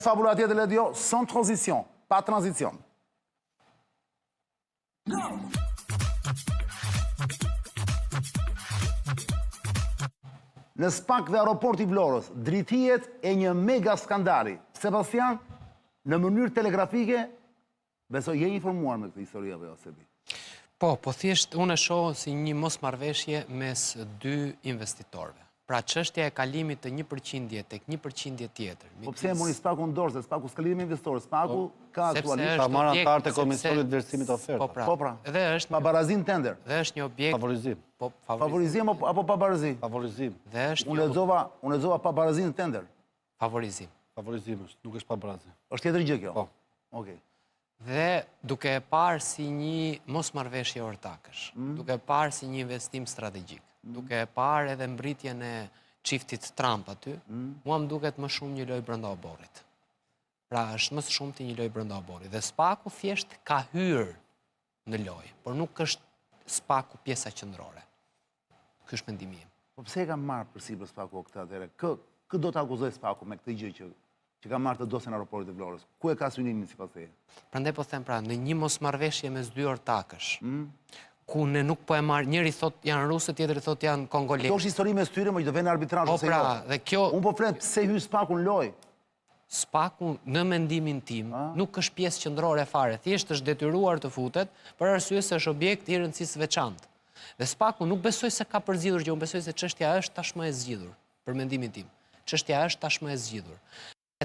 Fabula tjetër le dio, sans transition, pa transition. Në SPAK dhe aeroporti Vlorës, dritijet e një mega skandali. Sebastian, në mënyrë telegrafike, besoj je informuar me këtë histori apo jo, Sebi? Po thjesht unë e shoh si një mosmarrveshje mes dy investitorëve. Pra çështja e kalimit të 1% tek 1% tjetër. Po pse e mori SPAK-u në dorë, se SPAK-u s'ka lidhje me investorë, SPAK-u ka aktualisht Ta marrë antarët e Komisionit të Vlerësimit të Ofertave. Po pra. Dhe është pa barazin tender. Dhe është një objekt Favorizim. Po Favorizim apo pa barazi? Favorizim. Dhe është Unë lexova pa barazin tender. favorizim. Favorizim është, nuk është pa barazim. Është tjetër gjë kjo. Po. Okej. Dhe duke e parë si një mosmarrveshje ortakësh, duke e parë si një investim strategjik, duke e parë edhe mbritjen e çiftit Trump aty, mua më duket më shumë një lojë brenda oborrit. Pra është më shumë ti një lojë brenda oborrit. Dhe SPAK-u thjesht ka hyrë në lojë, por nuk është SPAK-u pjesa qendrore. Ky është mendimi im. Po pse e ka marrë përsipër SPAK-u këtë atëherë? Kë do ta akuzoj SPAK-u me këtë gjë që ka marrë të dosjen e aeroportit të Vlorës? Ku e ka synimin sipas teje? Prandaj po them pra, në një mosmarrveshje mes dy ortakësh, ku ne nuk po e marr, njëri thot janë rusë, tjetri thot janë kongolezë. Kjo është histori mes tyre, më që do vjen arbitrazh Po ose jo. pra, dhe kjo Unë po flet pse hy SPAK-u në lojë. SPAK-u në mendimin tim nuk është pjesë qendrore fare, thjesht është detyruar të futet për arsye se është objekt i rëndësisë veçantë. Dhe SPAK-u nuk besoj se ka përzgjedhur gjë, unë besoj se çështja është tashmë e zgjidhur, për mendimin tim. Çështja është tashmë e zgjidhur.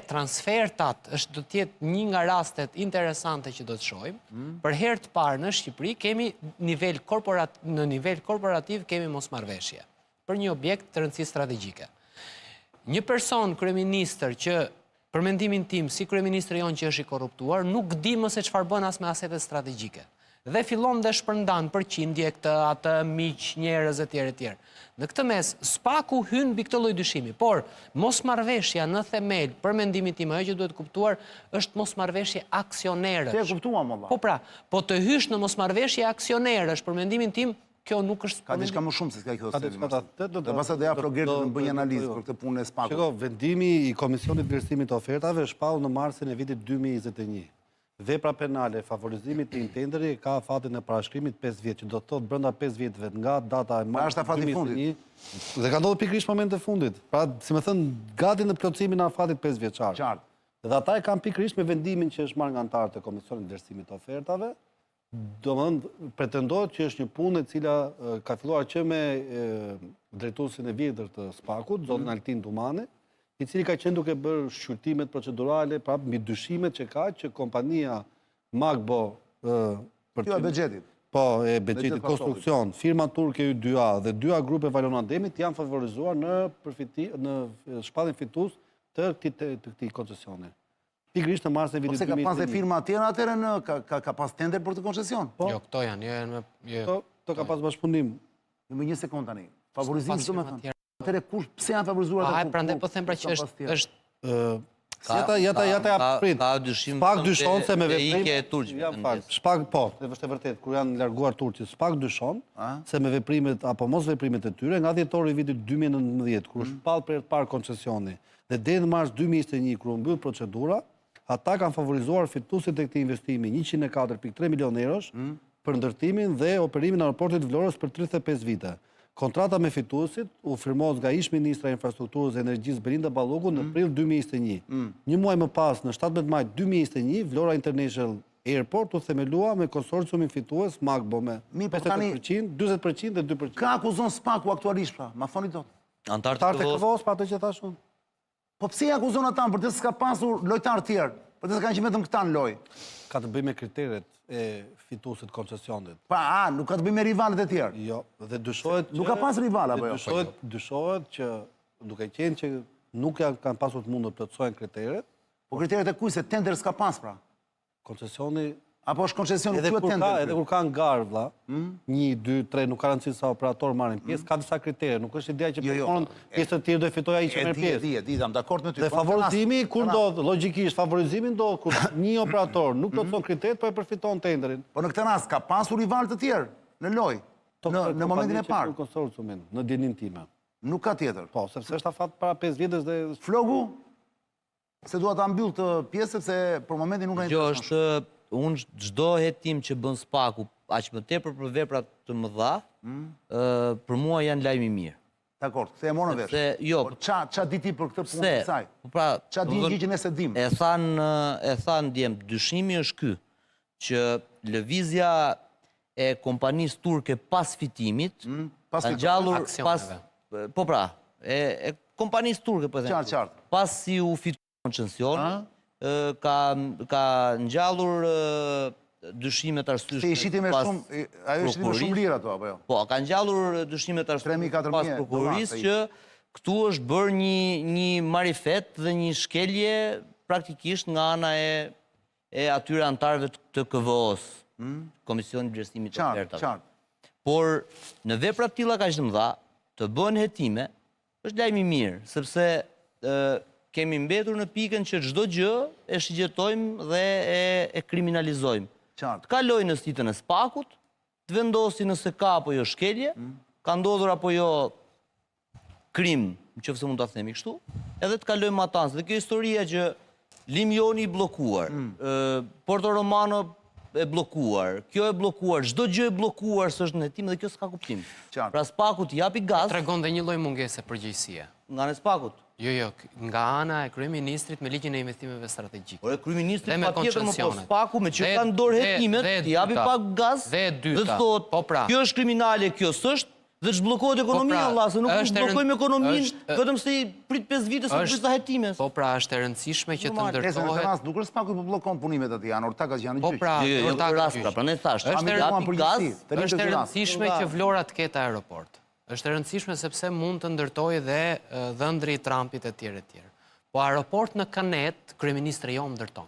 Transfertat është do të jetë një nga rastet interesante që do të shohim. Për herë të parë në Shqipëri kemi në nivel korporativ kemi mosmarrveshje për një objekt të rëndësisë strategjike. Një person kryeministër që për mendimin tim si kryeministri jon që është i korruptuar nuk di më se çfarë bën as me asetet strategjike. Dhe fillon dhe shpërndan përqindje këtë, atë, miq, njerëz etj. Në këtë mes, SPAK-u hyn mbi këtë lloj dyshimi, por mosmarrveshja në themel, për mendimin tim, ajo që duhet kuptuar është mosmarrveshje aksionerësh. Se e kuptuam valla. Po pra, po të hysh në mosmarrveshje aksionerësh, për mendimin tim, kjo nuk është Ka diçka më shumë se s'ka kjo. Dhe Dhe pastaj do ja Rogerti të bëjë analizë për këtë punë e SPAK-ut. Shiko, vendimi i Komisionit të Vlerësimit të Ofertave shpau në marsin e vitit 2021. Vepra penale, favorizimit të intenderi ka fatin e parashkrimit 5 vjet, që do të thotë brenda 5 vjetëve nga data e marsit 2021. Dhe ka ndodhur pikërisht momentet e fundit. Pra, si më thënë, gati në plotësimin e afatit 5 vjeçar. Qartë. Dhe ata e kanë pikërisht me vendimin që është marrë nga antarët e Komisionit të Vlerësimit të Ofertave. Domethënë, pretendohet që është një punë e cila ka filluar që me drejtuesin e vjetër të SPAK-ut, zotin Altin Dumani, i cili ka qenë duke bërë shqyrtimet procedurale, pra mbi dyshimet që ka që kompania Magbo Kjo e bexhetit. Po, e bexhetit konstruksion, firma turke Y2A dhe 2A grupe Valon Ademit janë favorizuar në shpallin fitues të këtij koncesioni. Pikërisht në marsën e vitit 2021. Pse ka pas dhe firma tjera atëherë ka pas tender për të koncesion? Jo, këto janë, Këto ka pas bashkëpunim. Më një sekond tani. Favorizim çdo më thënë. Atëre kush pse janë favorizuar ata? Prandaj po them pra që është Jata prit. Ka dyshim SPAK dyshon se me veprime e turqve. SPAK po, është e vërtetë, kur janë larguar turqit, SPAK dyshon se me veprimet apo mos veprimet e tyre nga dhjetori i vitit 2019, kur shpall për të parë koncesioni, dhe deri në mars 2021 kur u mbyll procedura, ata kanë favorizuar fituesit e këtij investimi 104.3 milion eurosh për ndërtimin dhe operimin e aeroportit të Vlorës për 35 vite. Kontrata me fituesit u firmohet nga ish ministra e infrastrukturës dhe energjisë Belinda Ballogu në prill 2021. Një muaj më pas, në 17 maj 2021, Vlora International Airport u themelua me konsorciumin fitues Magbo me 50%, 40% dhe 2%. Ka akuzon SPAK-u aktualisht pra, ma thoni dot. Antarët e KVO-s pa atë që thash unë. Po pse ja akuzon ata për të s'ka pasur lojtar të tjerë, për të s'kanë që vetëm këta në lojë? Ka të bëjë me kriteret e fituesit koncesionit. Pa, nuk ka të bëjë me rivalet e tjerë. Jo, dhe dyshohet që... Nuk ka pas rival, apo jo? Dyshohet që duke qenë që nuk kanë pasur të mundë të plotësojnë kriteret. Po kriteret e kuj se tender s'ka pas pra? Koncesioni... Apo është koncesioni kjo tender? Edhe kur kanë garë, vlla, 1, 2, 3, nuk ka rëndësi sa operator marrin pjesë, ka disa kritere, nuk është ideja që pjesë të tjerë do e fitojë ai që merr pjesë. Jam dakord me ty. Dhe favorizimi kur ndodh, logjikisht favorizimi ndodh kur një operator nuk plotëson kriteret, po e përfiton tenderin. Po në këtë rast ka pasur rival të tjerë në lojë në momentin e parë. Konsorciumin, në dinin time. Nuk ka tjetër. Po, sepse është afat para 5 vjetësh dhe Flogu Se dua ta mbyll të pjesë sepse për momentin nuk ka Kjo intereson. është, unë çdo hetim që bën SPAK-u, aq më tepër për vepra të mëdha, për mua janë lajm i mirë. Dakor, se e morën vesh. Sepse, jo, Por ça di ti për këtë punë të saj? Pra, Ça di gjë që ne se dim? E than djem, dyshimi është ky, që lëvizja e kompanisë turke pas fitimit, Pas ka fitimit, ngjallur aksioneve. po pra, e kompanisë turke po them. Qartë. Pas si u fitua koncesion, ka ngjallur dyshimet arsyeshme. Se i shiti me shumë, ajo i shiti me shumë lirë ato apo jo? Po, ka ngjallur dyshimet arsyeshme 3.000-4.000 pas prokurorisë që këtu është bërë një marifet dhe një shkelje praktikisht nga ana e atyre antarëve të KVO-s, Komisionit Vlerësimit të Ofertave. Qartë. Por në vepra të tilla kaq të mëdha, të bëhen hetime, është lajm i mirë, sepse kemi mbetur në pikën që çdo gjë e shigjetojmë dhe e kriminalizojmë. Qartë. Të kaloj në sitën e SPAK-ut, të vendosi nëse ka apo jo shkelje, ka ndodhur apo jo krim, nëse mund ta themi kështu, edhe të kalojmë matancë. Dhe kjo historia që Limjoni i bllokuar, Porto Romano e bllokuar, kjo e bllokuar, çdo gjë e bllokuar s'është në hetim dhe kjo s'ka kuptim. Qartë. Pra SPAK-u të japi gaz Tregon dhe një lloj mungese përgjegjësie. nga në SPAK-ut. Jo, nga ana e kryeministrit me ligjin e investimeve strategjike. Por e kryeministri Dhe me patjetër më po koncesionet. SPAK-u me që Dhe- kanë dorë dhe- hetimet, dhe të japi dyta. pak gaz Dhe dyta. thot, Po pra. kjo është kriminale, kjo s'është, dhe ç'bllokohet ekonomia, pra, Allah, se nuk është e bllokojmë ekonominë është- vetëm se i prit 5 vite se prit sa hetimes. Po pra, është e rëndësishme që të Normal. Nëse në këtë ndërtohet. rast nuk është SPAK-u po bllokon punimet aty, janë ortakat që janë në Po gjyq. pra, Jo, ortak rast, gjyq. pra ne thash, Është japi e japi gaz, përgjithësi. Të rinë Është të e rast. rëndësishme që Vlora të ketë aeroport. Është e rëndësishme sepse mund të ndërtojë dhe dhëndri i Trumpit e tjerë e tjerë. Po aeroport në Kanet, kryeministri jo ndërton.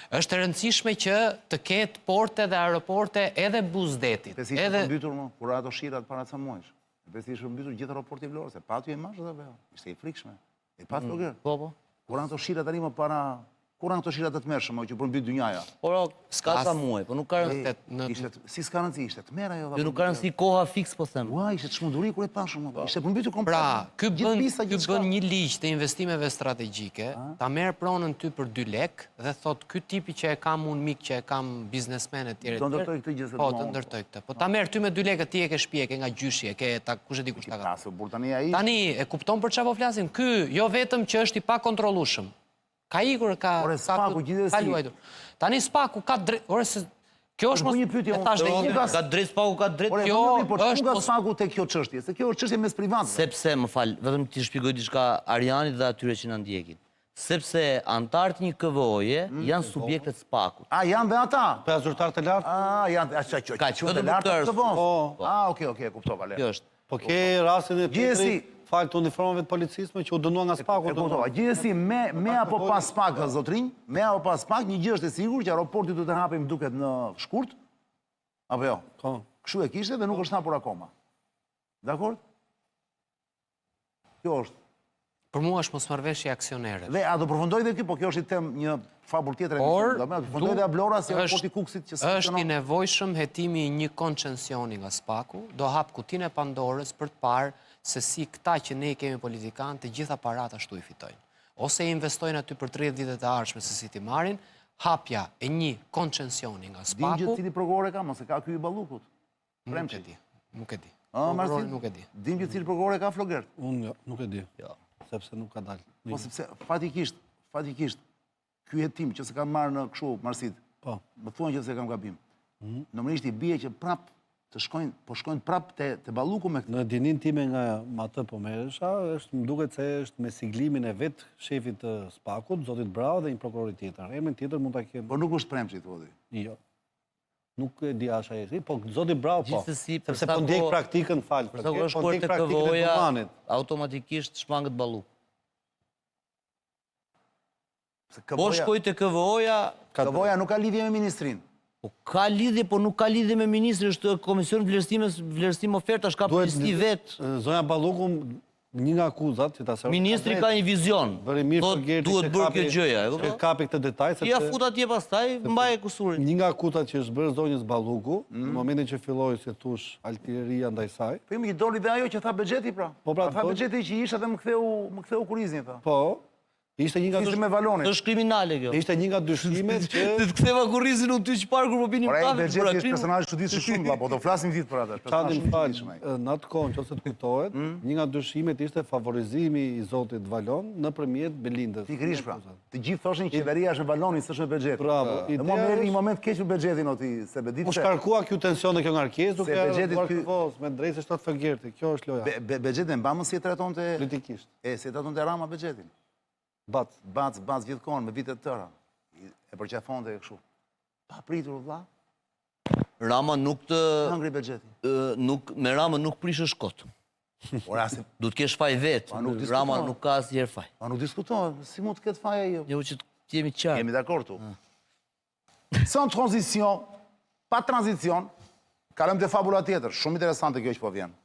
Është e rëndësishme që të ketë porte dhe aeroporte edhe Buzdetit. Pesi ishte mbytur më, kur ato shirat para ca muajsh. Pesi ishte mbytur gjithë aeroporti i Vlorës, se pati e mash dhe apo. Ishte i frikshme. E pat vogël. Po. Kur ato shirat tani më para, kur ato shirat të tmerrshëm që për mbyt dynjaja. Por s'ka sa muaj, po nuk ka Ishte si s'ka rëndësi, ishte tmerr ajo. jo nuk ka rëndësi koha fiks po them. Ua, ishte çmunduri kur e pashëm. Ishte përmbytur komplet. Pra, ky Gjithë pista, bën gjithçka. një ligj të investimeve strategjike, ta merr pronën ty për 2 lek dhe thot ky tipi që e kam unë mik, që e kam biznesmen e tjerë. Do ndërtoj këtë gjë se Po, do të më- ndërtoj këtë. Po ta merr ty me 2 lekë, ti e ke shtëpi, e ke nga gjyshi, e ke ta kush e di kush ta ka. Pasë, por tani ai. Tani e kupton për çfarë po flasim? Ky jo vetëm që është i pakontrollueshëm. Ka ikur, Ore, SPAK-u gjithsesi. ka luajtur. Tani SPAK-u ka drejt, ore se kjo është Po një pyetje e unë, thash dhe po, një nga- Ka drejt SPAK-u, ka drejt. Ore, kjo po është çu nga pos- SPAK-u te kjo çështje? Se kjo është çështje mes privatëve. Sepse, më fal, vetëm ti shpjegoj diçka Arianit dhe atyre që na ndjekin. Sepse antarët një KVO-je janë subjektet SPAK-ut. A, janë dhe ata? Pra zyrtar të lartë, Janë, që Ka, të vetëm lartë për të vonë. Po. Okej, kuptova, le. Kjo është. po ke rastin e Gjithsesi- falë të uniformave të policisë që u dënua nga SPAK-u. E kuptova. Gjithsesi, me apo pas SPAK, zotrinj, me apo pas SPAK, një gjë është e sigurt që aeroporti do të hapim duket në shkurt, apo jo? Po. Kështu e kishte dhe nuk është hapur akoma. Dakor? Kjo është. Për mua është mosmarrveshje aksionerëve. Dhe a do përfundoj dhe kjo, po kjo është i tem një fabul tjetër. Por, Do përfundoj dhe Vlora si aeroporti Kukësit që është i nevojshëm hetimi i një koncensioni nga SPAK-u, do hap kutinë e Pandorës për të parë se si këta që ne kemi politikanë të gjitha parat ashtu i fitojnë. Ose i investojnë aty për 30 vite të ardhshme se si ti marrin, hapja e një koncensioni nga Dim gjë SPAK-u, cili prokurore ka, mos e ka ky i Ballukut. nuk e di. Nuk e di. Marsin? Prokurori nuk e di. Dim gjë cili prokurore ka Flogert. Unë nuk e di, sepse nuk ka dalë. Po sepse fatikisht ky hetim që se kam marrë në kështu Marsit. Po. Më thuan që se kam gabim. Normalisht i bie që prap të shkojnë, po shkojnë prap te Balluku me këtë. Në dinin time nga atë po merresha, më duket se është me siglimin e vet shefit të SPAK-ut, zotit Brau dhe një prokurori tjetër. Emrin tjetër mund ta kem. Po nuk është Premçi thodi. Jo. Nuk e di asha e si, po zoti Brau po. Gjithsesi, për Sepse sa po ndjek kohë- praktikën fal. Për sa kohë shkuar te KVO-ja, automatikisht shmangët Balluk. Se Po shkoj te KVO-ja, KVO-ja nuk ka lidhje me ministrin. po ka lidhje, po nuk ka lidhje me ministrin, është Komisioni Vlerësim Ofertash, ka polisti vet. Zonja Balluku, një nga akuzat që ta servon. Ministri ka një vizion. Bëri mirë Thot, për Gerti duhet që bërë kapi- kjo gjëja, e që kupton? kapi këtë detaj Ti ja fut atje pastaj, mbaje kusurin. një nga akutat që është bërë zonjës Balluku, në momentin që filloi si thush altiria ndaj saj. Po i doli dhe ajo që tha Bexheti pra. Po, pra, Tha po. Bexheti që isha dhe më ktheu Kurizni tha. Po, Ishte një nga Ishte me Valonin. Është kriminale kjo. Ishte një nga dyshimet që Të ktheva kurrizin unë ty që parë kur po pinim Por ai kafe. Bexheti është personazh çuditshëm shumë, po do flasim ditë për atë. Çandin Personazh fal, shumë në atë kohë nëse të kuptohet, një nga dyshimet ishte favorizimi i zotit Valon nëpërmjet Belindës. Pikërisht pra. Të gjithë thoshin qeveria është me Valonin, s'është me Bexhetin. Bravo. Dhe mua më erdhi një moment keq për Bexhetin oti, se be ditë U shkarkua kjo tensione, kjo ngarkesë, duke Bexheti argumentuar me drejtë shtat Fëgerti. Kjo është loja. Bexheti mbamën si e trajtonte Politikisht. si e trajtonte Rama Bexhetin. Bac. Bac gjithkohon me vite të tëra. E përqafonte kështu. Pa pritur vlla, Rama nuk të hëngri Bexheti. me Ramën nuk prishë shkot. Ora se Du të kesh faj vetë. nuk diskutohet. Rama nuk ka asnjëherë faj. pa nuk diskutohet, si mund të ketë faja jo. Jo që të jemi qartë. Jemi dakord tu. Sans transition, pa tranzicion, kalojmë te fabula tjetër, shumë interesante kjo që po vjen.